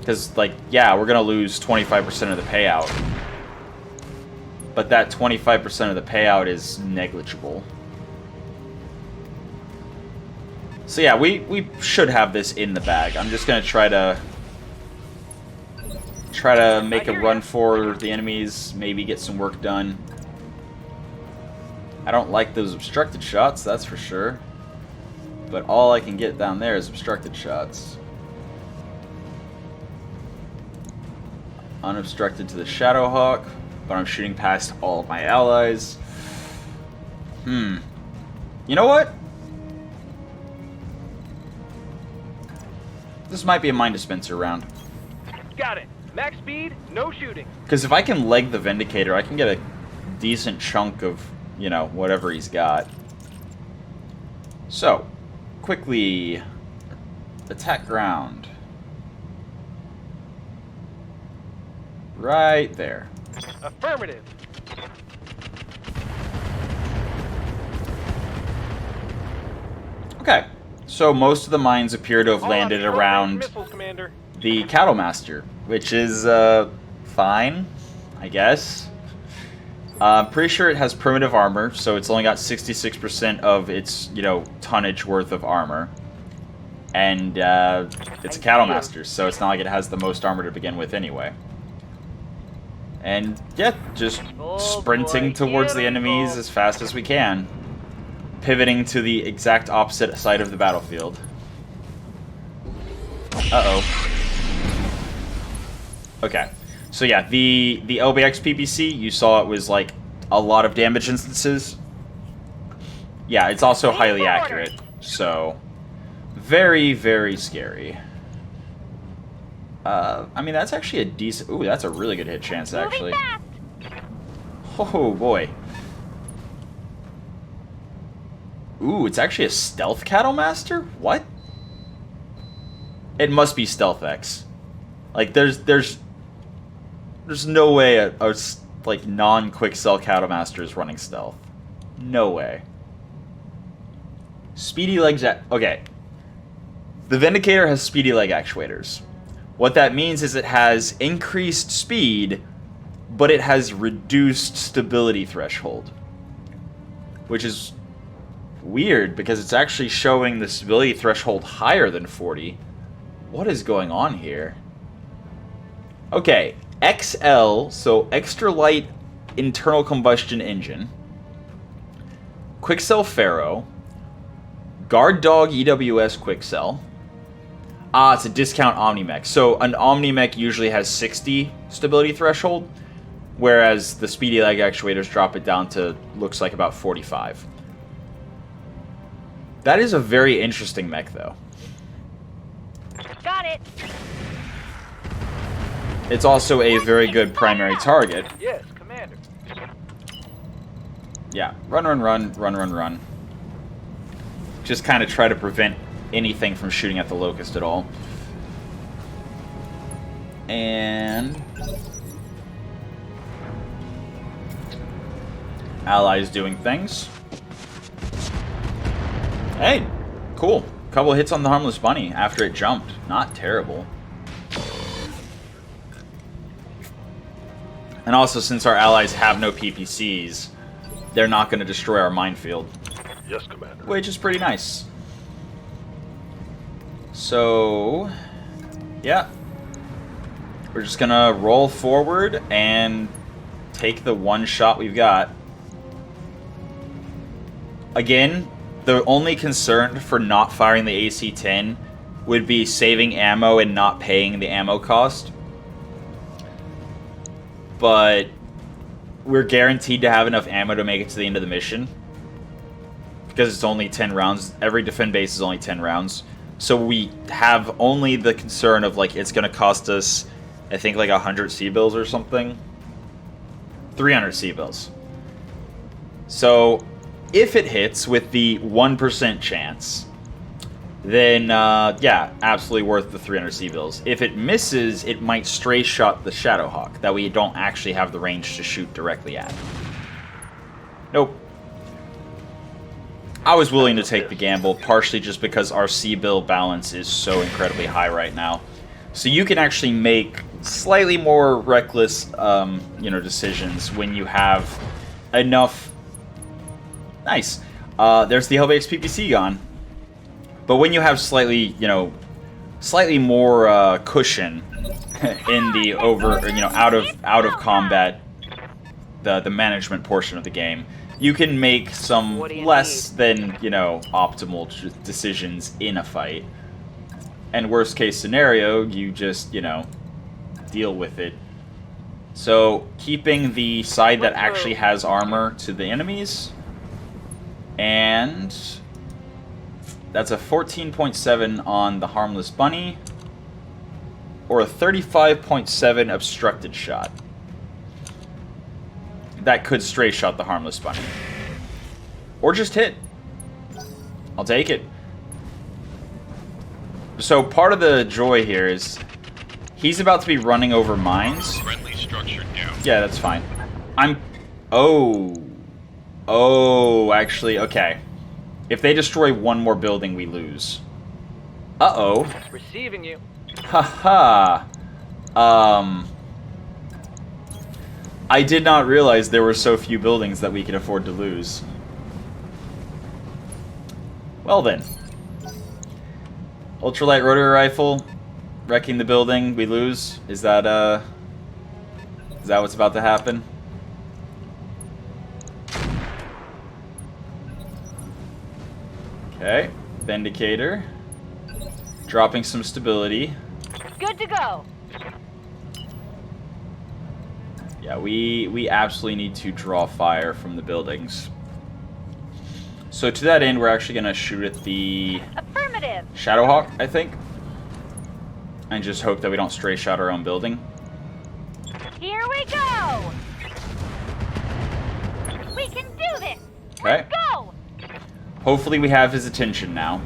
Because, like, yeah, we're going to lose 25% of the payout. But that 25% of the payout is negligible. So yeah, we should have this in the bag. I'm just going to try to make a run for the enemies, maybe get some work done. I don't like those obstructed shots, that's for sure. But all I can get down there is obstructed shots. Unobstructed to the Shadowhawk, but I'm shooting past all of my allies. You know what? This might be a mine dispenser round. Got it. Max speed, no shooting. Because if I can leg the Vindicator, I can get a decent chunk of, you know, whatever he's got. So, quickly attack ground. Right there. Affirmative. Okay, so most of the mines appear to have landed around Missiles, Commander. the Cattlemaster, which is fine, I guess. I'm pretty sure it has primitive armor, so it's only got 66% of its, you know, tonnage worth of armor. And it's a Cattlemaster, so it's not like it has the most armor to begin with anyway. And yeah, just sprinting towards the enemies as fast as we can. Pivoting to the exact opposite side of the battlefield. Uh-oh. Okay. So yeah, the LBX PPC, you saw it was like a lot of damage instances. Yeah, it's also highly accurate. So, very, very scary. I mean, that's actually a decent... Ooh, that's a really good hit chance, actually. Oh, boy. Ooh, it's actually a Stealth Cattlemaster? What? It must be Stealth X. Like, there's no way a like, non-Quicksell Cattlemaster is running Stealth. No way. Speedy legs... Okay. The Vindicator has speedy leg actuators. What that means is it has increased speed, but it has reduced stability threshold. Which is weird, because it's actually showing the stability threshold higher than 40. What is going on here? Okay, XL, so extra light internal combustion engine. Quicksell Pharaoh. Guard Dog EWS Quicksell. Ah, it's a discount Omnimech. So an Omnimech usually has 60 stability threshold, whereas the speedy leg actuators drop it down to, looks like, about 45. That is a very interesting mech, though. Got it. It's also a very good primary target. Yes, Commander. Yeah, run. Just kind of try to prevent anything from shooting at the Locust at all. And... Allies doing things. Hey, cool. Couple of hits on the Harmless Bunny after it jumped. Not terrible. And also, since our allies have no PPCs, they're not going to destroy our minefield. Yes, Commander. Which is pretty nice. So, yeah. We're just going to roll forward and take the one shot we've got. Again, the only concern for not firing the AC-10 would be saving ammo and not paying the ammo cost. But we're guaranteed to have enough ammo to make it to the end of the mission. Because it's only 10 rounds. Every defend base is only 10 rounds. So we have only the concern of, like, it's going to cost us, I think, like 100 C-bills or something. 300 C-bills. So, if it hits with the 1% chance, then, yeah, absolutely worth the 300 C-bills. If it misses, it might stray shot the Shadowhawk that we don't actually have the range to shoot directly at. Nope. I was willing to take the gamble, partially just because our C-bill balance is so incredibly high right now. So you can actually make slightly more reckless, decisions when you have enough... Nice. There's the Hellbait's PPC gone. But when you have slightly more cushion in the out of combat, the management portion of the game, you can make some less than, optimal decisions in a fight. And worst case scenario, you just, deal with it. So, keeping the side that actually has armor to the enemies. And that's a 14.7 on the Harmless Bunny. Or a 35.7 obstructed shot. That could stray shot the Harmless Bunny. Or just hit. I'll take it. So part of the joy here is he's about to be running over mines. Friendly structure down. Yeah, that's fine. Oh, actually, okay. If they destroy one more building, we lose. Uh-oh. Receiving you. Haha. I did not realize there were so few buildings that we could afford to lose. Well then. Ultralight rotary rifle. Wrecking the building, we lose. Is that what's about to happen? Okay. Vindicator. Dropping some stability. Good to go. Yeah, we absolutely need to draw fire from the buildings. So to that end, we're actually going to shoot at the Affirmative. Shadowhawk, I think. And just hope that we don't stray shot our own building. Here we go. We can do this. Okay. Let's go. Hopefully we have his attention now.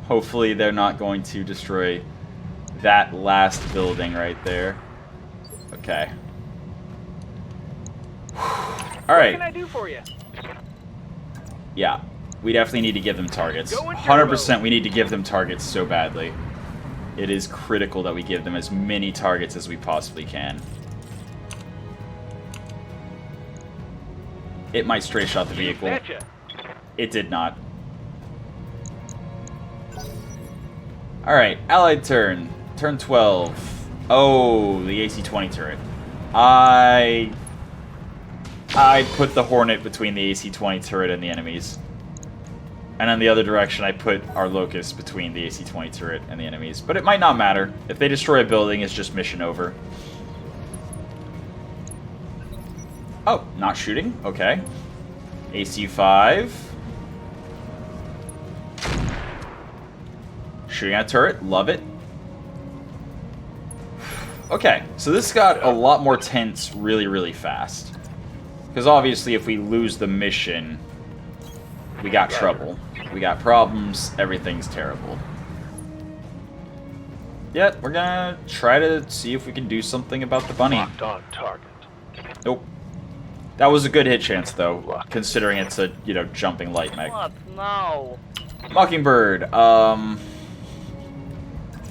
Hopefully they're not going to destroy that last building right there. Okay. Alright. What can I do for you? Yeah. We definitely need to give them targets. Go into 100% we need to give them targets so badly. It is critical that we give them as many targets as we possibly can. It might stray shot the vehicle. Betcha. It did not. Alright, allied turn. Turn 12. Oh, the AC-20 turret. I put the Hornet between the AC-20 turret and the enemies. And in the other direction, I put our Locust between the AC-20 turret and the enemies. But it might not matter. If they destroy a building, it's just mission over. Oh, not shooting? Okay. AC5. Shooting at turret. Love it. Okay, so this got a lot more tense really, really fast. Because obviously if we lose the mission, we got trouble. We got problems. Everything's terrible. Yeah, we're gonna try to see if we can do something about the bunny. Locked on target. Nope. That was a good hit chance, though, considering it's a, you know, jumping light mech. What? No. Mockingbird,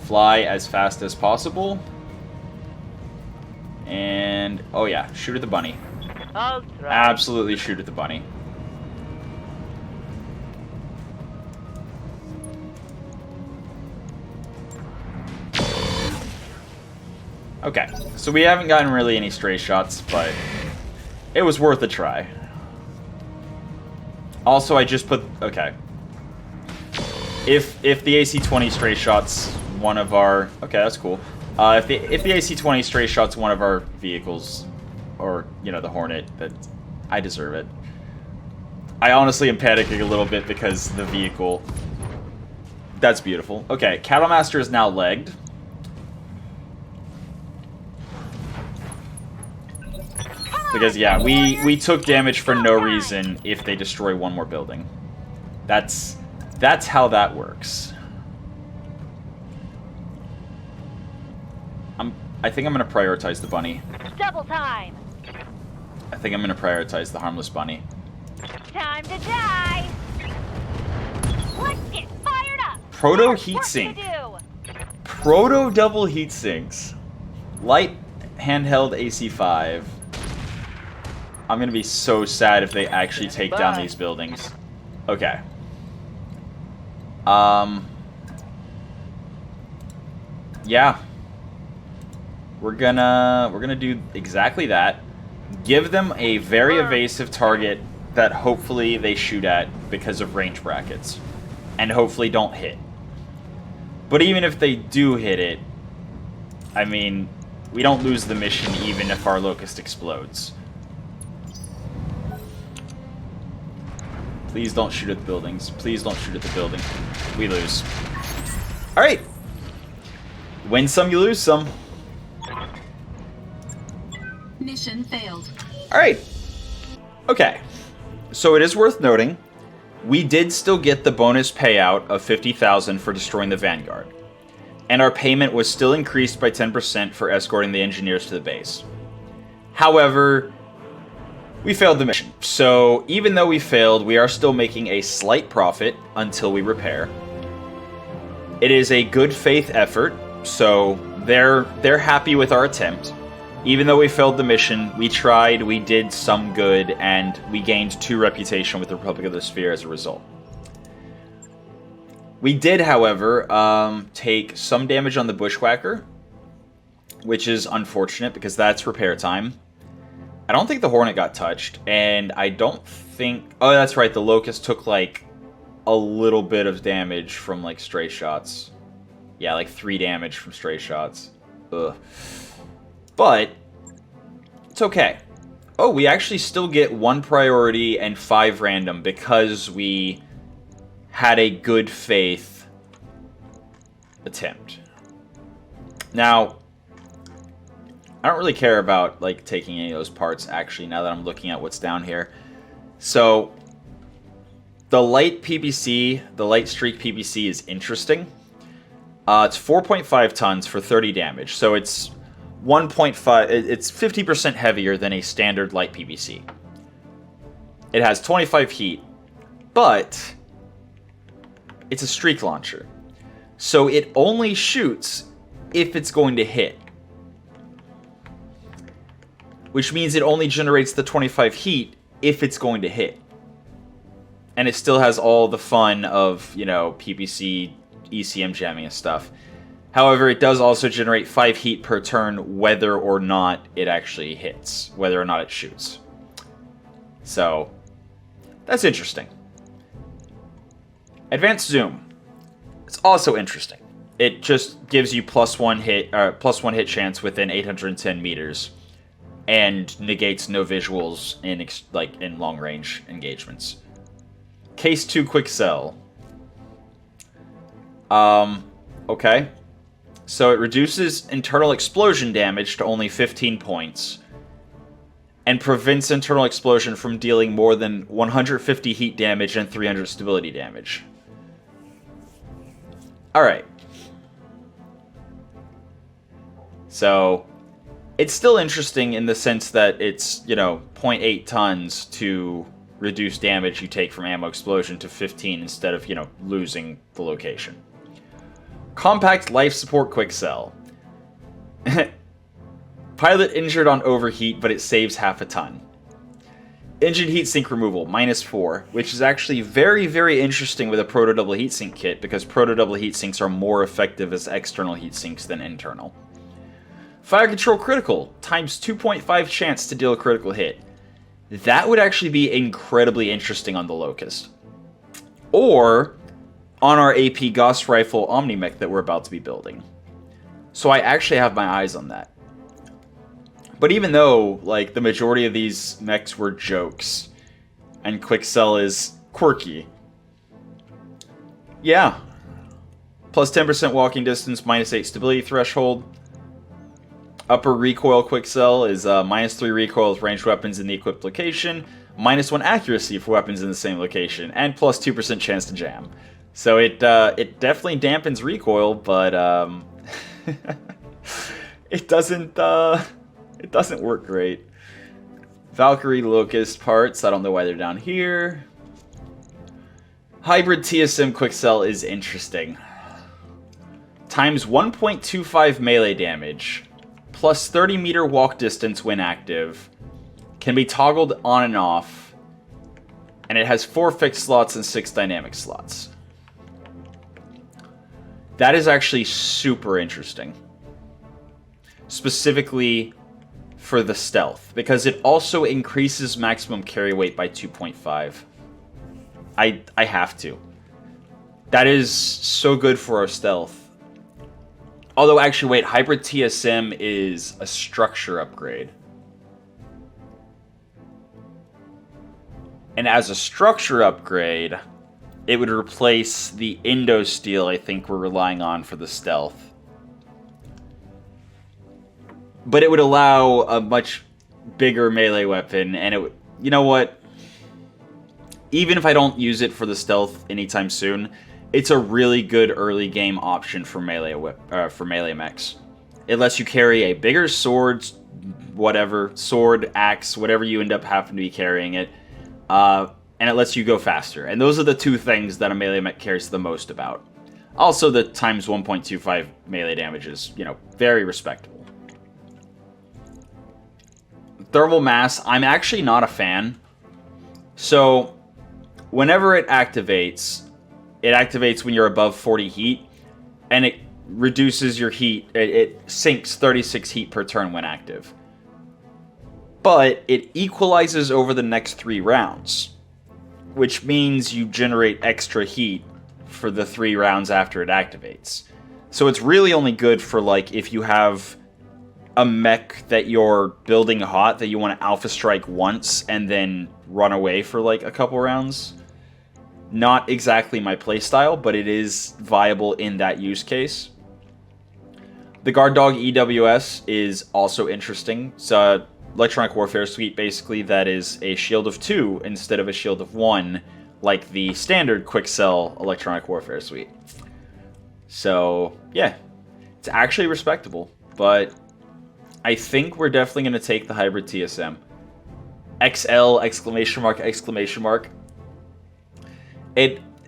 fly as fast as possible. And, oh yeah, shoot at the bunny. I'll try. Absolutely shoot at the bunny. Okay, so we haven't gotten really any stray shots, but it was worth a try. Also, I just put... Okay. If the AC-20 stray shots one of our... Okay, that's cool. If the AC-20 stray shots one of our vehicles, or, you know, the Hornet, that I deserve it. I honestly am panicking a little bit because the vehicle... That's beautiful. Okay, Cattlemaster is now legged. Because, yeah, we took damage for no reason if they destroy one more building. That's how that works. I think I'm going to prioritize the bunny. Double time. I think I'm going to prioritize the harmless bunny. Time to die. Let's get fired up. Proto There's work heatsink. to do. Proto double heatsinks. Light handheld AC5. I'm going to be so sad if they actually take down these buildings. Okay. Yeah. We're gonna do exactly that. Give them a very evasive target that hopefully they shoot at because of range brackets. And hopefully don't hit. But even if they do hit it, I mean, we don't lose the mission even if our Locust explodes. Please don't shoot at the buildings. Please don't shoot at the building. We lose. Alright. Win some, you lose some. Mission failed. Alright. Okay. So it is worth noting, we did still get the bonus payout of 50,000 for destroying the Vanguard. And our payment was still increased by 10% for escorting the engineers to the base. However, we failed the mission. So even though we failed, we are still making a slight profit until we repair. It is a good faith effort, so they're happy with our attempt. Even though we failed the mission, we tried, we did some good, and we gained 2 reputation with the Republic of the Sphere as a result. We did, however, take some damage on the Bushwhacker, which is unfortunate because that's repair time. I don't think the Hornet got touched, and I don't think... Oh, that's right, the Locust took, like, a little bit of damage from, like, stray shots. Yeah, like 3 damage from stray shots. Ugh. But, it's okay. Oh, we actually still get 1 priority and 5 random because we had a good faith attempt. Now... I don't really care about, like, taking any of those parts, actually, now that I'm looking at what's down here. So, the light PPC, the light streak PPC is interesting. It's 4.5 tons for 30 damage, so it's 1.5, it's 50% heavier than a standard light PPC. It has 25 heat, but it's a streak launcher. So it only shoots if it's going to hit. Which means it only generates the 25 heat if it's going to hit. And it still has all the fun of, you know, PPC, ECM jamming and stuff. However, it does also generate 5 heat per turn whether or not it actually hits. Whether or not it shoots. So, that's interesting. Advanced Zoom. It's also interesting. It just gives you +1 hit chance within 810 meters. and negates no visuals in long range engagements. Case 2 Quicksell. Okay. So it reduces internal explosion damage to only 15 points. And prevents internal explosion from dealing more than 150 heat damage and 300 stability damage. Alright. So, it's still interesting in the sense that it's, 0.8 tons to reduce damage you take from ammo explosion to 15 instead of, losing the location. Compact life support Quicksell. Pilot injured on overheat, but it saves half a ton. Engine heatsink removal, -4, which is actually very, very interesting with a proto double heatsink kit, because proto double heatsinks are more effective as external heatsinks than internal. Fire control critical, times 2.5 chance to deal a critical hit. That would actually be incredibly interesting on the Locust. Or on our AP Gauss Rifle Omni-Mech that we're about to be building. So I actually have my eyes on that. But even though, the majority of these mechs were jokes, and Quicksell is quirky, yeah. Plus 10% walking distance, -8 stability threshold. Upper recoil Quicksell is -3 recoil with ranged weapons in the equipped location, -1 accuracy for weapons in the same location, and plus 2% chance to jam. So it definitely dampens recoil, but it doesn't work great. Valkyrie Locust parts, I don't know why they're down here. Hybrid TSM Quicksell is interesting. Times 1.25 melee damage, plus 30 meter walk distance when active, can be toggled on and off, and it has 4 fixed slots and 6 dynamic slots. That is actually super interesting. Specifically for the stealth, because it also increases maximum carry weight by 2.5. I have to. That is so good for our stealth. Although, actually, wait, Hybrid TSM is a structure upgrade. And as a structure upgrade, it would replace the Indo Steel I think we're relying on for the stealth. But it would allow a much bigger melee weapon, and it would, you know what? Even if I don't use it for the stealth anytime soon, it's a really good early game option for melee mechs. It lets you carry a bigger sword, axe, whatever you end up having to be carrying it, and it lets you go faster. And those are the two things that a melee mech cares the most about. Also, the times 1.25 melee damage is, very respectable. Thermal mass, I'm actually not a fan. So, whenever it activates when you're above 40 heat, and it reduces your heat. It sinks 36 heat per turn when active. But it equalizes over the next 3 rounds, which means you generate extra heat for the 3 rounds after it activates. So it's really only good for, if you have a mech that you're building hot that you want to alpha strike once and then run away for a couple rounds. Not exactly my playstyle, but it is viable in that use case. The Guard Dog EWS is also interesting. It's a electronic warfare suite, basically, that is a shield of 2 instead of a shield of 1, like the standard Quicksell electronic warfare suite. So, yeah, it's actually respectable, but I think we're definitely going to take the hybrid TSM. XL, exclamation mark, exclamation mark.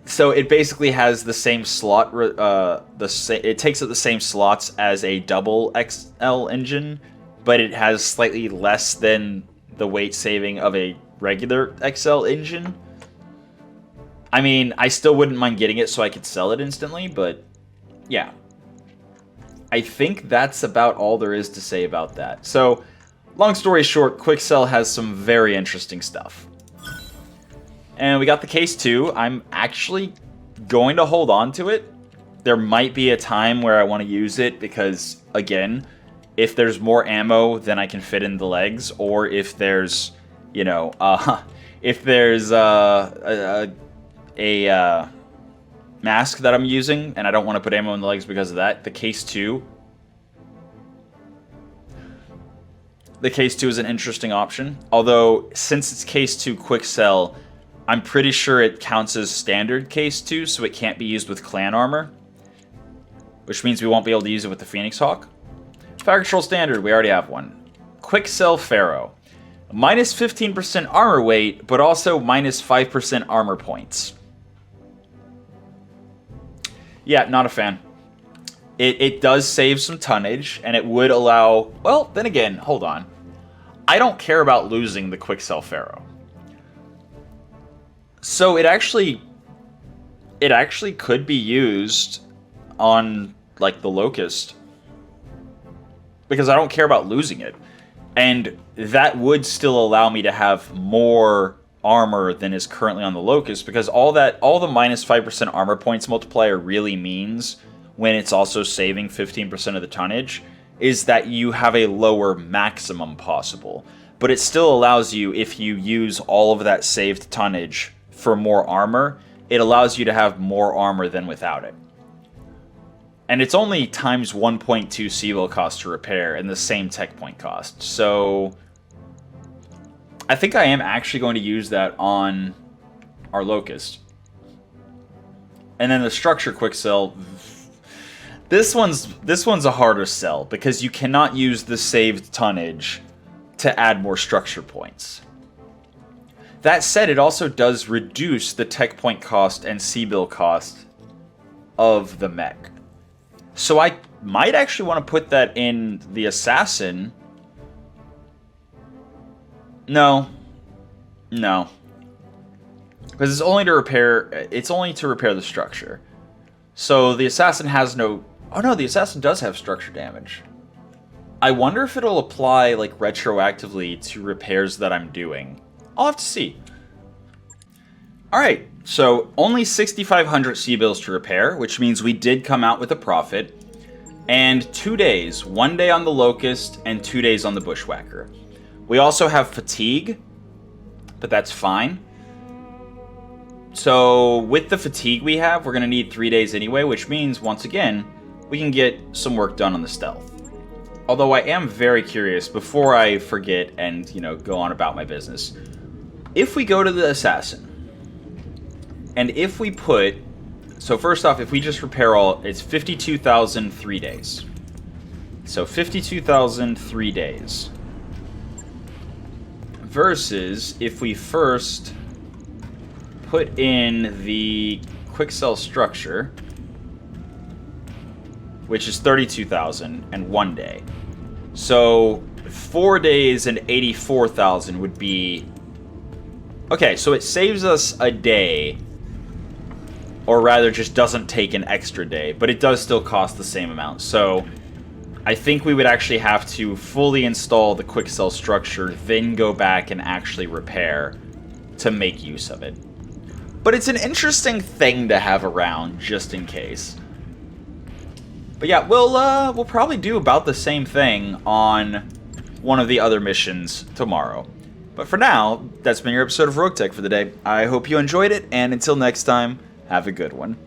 So it basically has the same slot, it takes up the same slots as a double XL engine, but it has slightly less than the weight saving of a regular XL engine. I mean, I still wouldn't mind getting it so I could sell it instantly, but yeah. I think that's about all there is to say about that. So, long story short, Quicksell has some very interesting stuff. And we got the Case 2. I'm actually going to hold on to it. There might be a time where I want to use it because, again, if there's more ammo than I can fit in the legs, or if there's, you know, if there's a mask that I'm using and I don't want to put ammo in the legs because of that, the case 2. The case 2 is an interesting option. Although, since it's case 2 Quicksell, I'm pretty sure it counts as standard case 2, so it can't be used with clan armor. Which means we won't be able to use it with the Phoenix Hawk. Fire Control Standard, we already have one. Quicksell Pharaoh. Minus 15% armor weight, but also minus 5% armor points. Yeah, not a fan. It does save some tonnage, and it would allow... Well, then again, hold on. I don't care about losing the Quicksell Pharaoh. So it actually could be used on, like, the Locust. Because I don't care about losing it. And that would still allow me to have more armor than is currently on the Locust, because all the minus 5% armor points multiplier really means, when it's also saving 15% of the tonnage, is that you have a lower maximum possible. But it still allows you, if you use all of that saved tonnage for more armor, it allows you to have more armor than without it. And it's only times 1.2 Seabill cost to repair and the same tech point cost. So I think I am actually going to use that on our Locust. And then the structure Quicksell. This one's a harder sell, because you cannot use the saved tonnage to add more structure points. That said, it also does reduce the tech point cost and Seabill cost of the mech. So I might actually want to put that in the Assassin. No. Because it's only to repair the structure. So the Assassin has no... Oh no, the Assassin does have structure damage. I wonder if it'll apply, like, retroactively to repairs that I'm doing. I'll have to see. Alright, so only 6,500 Seabills to repair, which means we did come out with a profit. And 2 days. 1 day on the Locust and 2 days on the Bushwhacker. We also have fatigue, but that's fine. So with the fatigue we have, we're going to need 3 days anyway, which means, once again, we can get some work done on the stealth. Although I am very curious, before I forget and, you know, go on about my business. If we go to the Assassin, and if we put... So first off, if we just repair all, it's 52,000 3 days. So 52,000 3 days. Versus if we first put in the Quicksell structure, which is 32,000 and 1 day. So 4 days and 84,000 would be... Okay, so it saves us a day, or rather just doesn't take an extra day, but it does still cost the same amount. So I think we would actually have to fully install the Quicksell structure, then go back and actually repair to make use of it. But it's an interesting thing to have around, just in case. But yeah, we'll probably do about the same thing on one of the other missions tomorrow. But for now, that's been your episode of Roguetech for the day. I hope you enjoyed it, and until next time, have a good one.